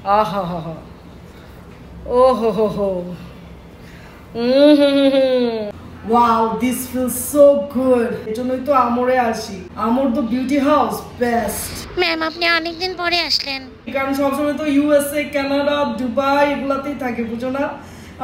আহা হা হা, ও হো হো হো, wow, this feels so good. এজন্যই তো আমরে আসি। আমর তো বিউটি হাউস বেস্ট। ম্যাম আপনি অনেকদিন পরে আসলেন। কারণ সবসময় তো ইউএসএ, কানাডা, দুবাই এগুলাতেই থাকে, বুঝো না?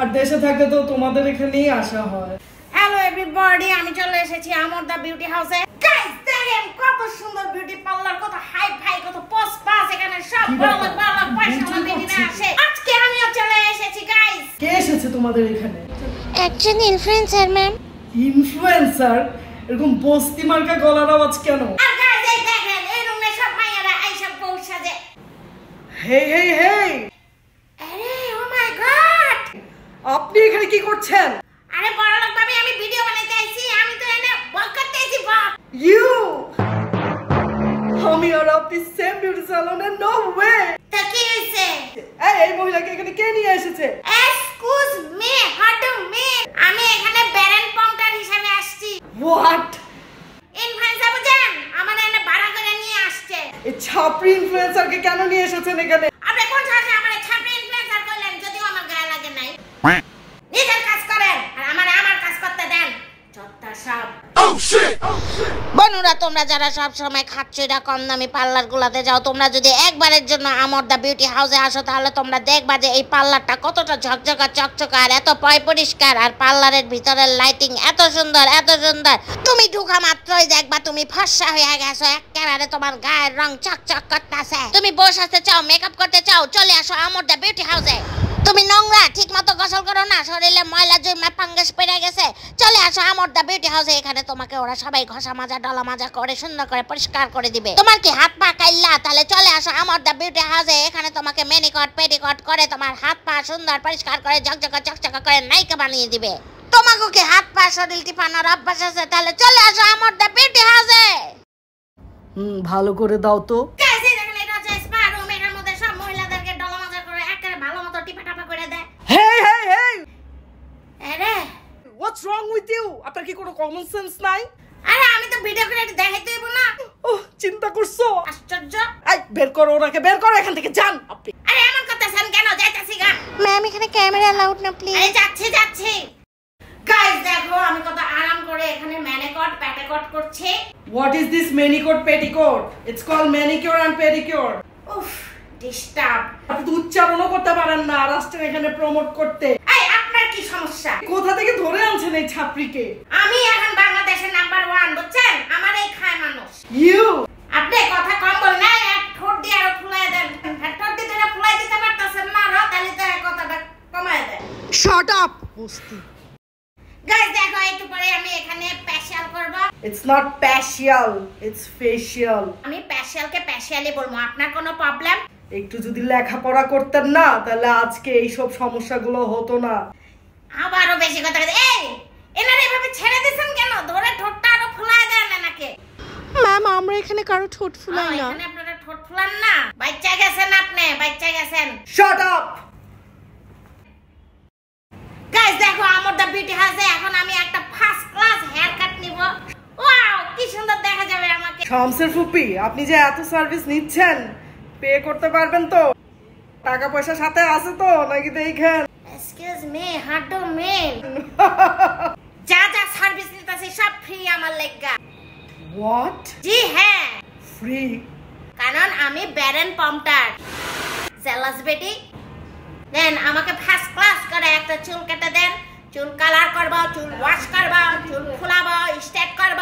আর দেশে থাকলে তো তোমাদের এখানেই আসা হয়। হ্যালো এভরিবডি, আমি চলে এসেছি আমর দা বিউটি হাউসে। গাইস দেখেন কত সুন্দর বিউটি পার্লার, কত হাই ফাই, কত পোস্ট পাস, এখানে সব বড় বড় পয়সাওয়ালা মেয়েরা আসে। আজকে আমিও চলে এসেছি গাইস। কে এসেছে তোমাদের এখানে? একজন ইনফ্লুয়েন্সার ম্যাম। ইনফ্লুয়েন্সার? এরকম বস্তি মার্কা গলার আওয়াজ কেন? আর গাইস এই দেখেন এই রুমে সব মাইয়ারা আইসা বউ সাজে। হেই হেই হেই, আরে ও মাই গড, আপনি এখানে কি করছেন? আরে বড়লোক ভাবি, আমি ভিডিও বানাইতে আইছি। আমি তো এনে বক করতে আইছি বক। ইউ, আমি আর আপনি same beauty salon? No way. তা কি হইছে? এই মহিলাকে এখানে কে নিয়ে এসেছে? Excuse me, how do me? আমি এখানে ব্যারেন পম্পটার হিসেবে আসছি। হোয়াট? ইনফ্লুয়েন্সার বুঝেন, আমার এনে ভাড়া করে নিয়ে আসছে। এই ছাপরি ইনফ্লুয়েন্সারকে কেন নিয়ে এসেছেন এখানে? আপনি কোন সাহসে আমার ছাপড়ি ইনফ্লুয়েন্সার কইলেন? যদিও আমার গায়ে লাগে নাই। নিজের কাজ করেন আর আমার কাজ করতে দেন। চত্তা সব। বন্ধুরা, তোমরা যারা সব সময় খাচ্ছ এটা কম দামি পার্লার গুলাতে যাও, তোমরা যদি একবারের জন্য আমর দা বিউটি হাউসে আসো তাহলে তোমরা দেখবা যে এই পার্লারটা কতটা ঝকঝকা চকচকা আর এত পরিষ্কার, আর পার্লারের ভিতরের লাইটিং এত সুন্দর এত সুন্দর। তুমি ঢুকা মাত্রই দেখবা তুমি ফর্সা হয়ে গেছো, একেবারে তোমার গায়ের রং চকচক করতেছে। তুমি বসে চাও, মেকআপ করতে চাও, চলে আসো আমর দা বিউটি হাউসে। তুমি নোংরা, ঠিক মতো গোসল করো না, শরীরে ময়লা জমে ফাঙ্গাস পেরে গেছে, চলে আসো আমর দা বিউটি হাউসে। এখানে তোমাকে ওরা সবাই ঘষা মাজা ডলা মাজা করে সুন্দর করে পরিষ্কার করে দিবে। তোমার কি হাত পা কাইল্লা? তাহলে চলে আসো আমর দা বিউটি হাউসে। এখানে তোমাকে ম্যানিকিউর পেডিকিউর করে তোমার হাত পা সুন্দর পরিষ্কার করে ঝকঝকা চকচকা করে নায়িকা বানিয়ে দিবে। তোমাকে কি হাত পা শরীর টিপানোর অভ্যাস আছে? তাহলে চলে আসো আমর দা বিউটি হাউসে। ভালো করে দাও তো। What's wrong with you? আপনার কি কোনো কমন সেন্স নাই? আরে আমি তো ভিডিও করে দেখাইতে হইব না। ওহ, চিন্তা করছো? আশ্চর্য। এই বের করো ওনাকে, বের করো এখান থেকে, যান আপনি। আরে এমন করতেছেন কেন? যাইতাছি গা। ম্যাম এখানে ক্যামেরা অ্যালাউড না প্লিজ। আরে যাচ্ছি। গাইস দেখো আমি কত আরাম করে এখানে ম্যানিকিউর পেডিকিউর করছি। What is this manicure pedicure? It's called manicure and pedicure. উফ, ডিস্টার্ব। আপনি তো উচ্চারণও করতে পারেন না, আর আসছেন এখানে প্রমোট করতে। এই আপনার কি সমস্যা? কোথা থেকে ধরে আনছেন এই ছাপরিকে? আমি এখন বাংলাদেশের নাম্বার 1, বুঝছেন? আমার এই খায় মানুষ। ইউ, আপনি কথা কম বলেন না, এক ঠোঁট দিয়ে আরো ফুলাই দেন। ঠোঁট দিয়ে ধরে ফুলাই দিতে পারতেছেন না, আর তাহলে তো কথাটা কমায় দেন। শাট আপ বস্তি। গাইস দেখো একটু পরে আমি এখানে ফেশিয়াল করব। It's not facial, it's facial. আমি ফেশিয়ালকে ফেশিয়ালই বলবো, আপনার কোনো প্রবলেম? একটু যদি লেখাপড়া করতেন না তাহলে আজকে এই সব সমস্যাগুলো হতো না। আবারও বেশি কথা বলে। এই এনারে এভাবে ছেড়ে দিছেন কেন? ধরে ঠোঁটটা আরো ফুলায় দেন না নাকি? ম্যাম আমরা এখানে কারো ঠোঁট ফুলাই না। এখানে আপনারা ঠোঁট ফুলান না? বাচ্চা গেছেন আপনি, বাচ্চা গেছেন। Shut up. গাইস দেখো আমর দা বিউটি হাউসে এখন আমি একটা ফার্স্ট ক্লাস হেয়ার কাট নিব। ওয়াও কি সুন্দর দেখা যাবে আমাকে। শামসের ফুপি, আপনি যে এত সার্ভিস নিচ্ছেন পে করতে পারবেন তো? টাকা পয়সা সাথে আছে তো নাকি দেখেন? Excuse me, how do mean? যা সার্ভিস নিতেছি সব ফ্রি আমার লেগা। হোয়াট? জি হ্যাঁ ফ্রি? কারণ আমি ব্যারেন পম্পটার জেলাস বেটি। দেন আমাকে ফার্স্ট ক্লাস করে একটা চুল কেটে দেন, চুল কালার করব, চুল ওয়াশ করব, চুল ফুলাবো, স্ট্রেট করব,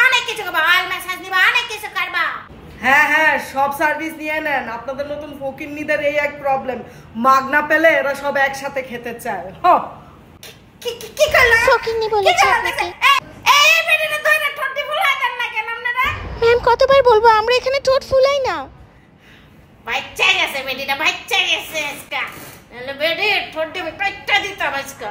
অনেক কিছু করব, অয়েল ম্যাসাজ নিব, অনেক কিছু করব। হ্যাঁ সব সার্ভিস নিয়ে নেন। আপনাদের নতুন ফকিন্নিদের এই এক প্রবলেম, মাগনা পেলে এরা সব একসাথে খেতে চায়। কি করলা? ফকিন্নি বলেছে আপনাকে। এই বেটিটা ধরে ঠোঁটটি ফুলাই দেন না কেন আপনারা? ম্যাম কতবার বলবো আমরা এখানে ঠোঁট ফুলাই না। বাচ্চা গেছে বেটিটা, বাচ্চা গেছে আজকে। নাহলে বেটি ঠোঁটটি কাটটা দিতাম আজকে।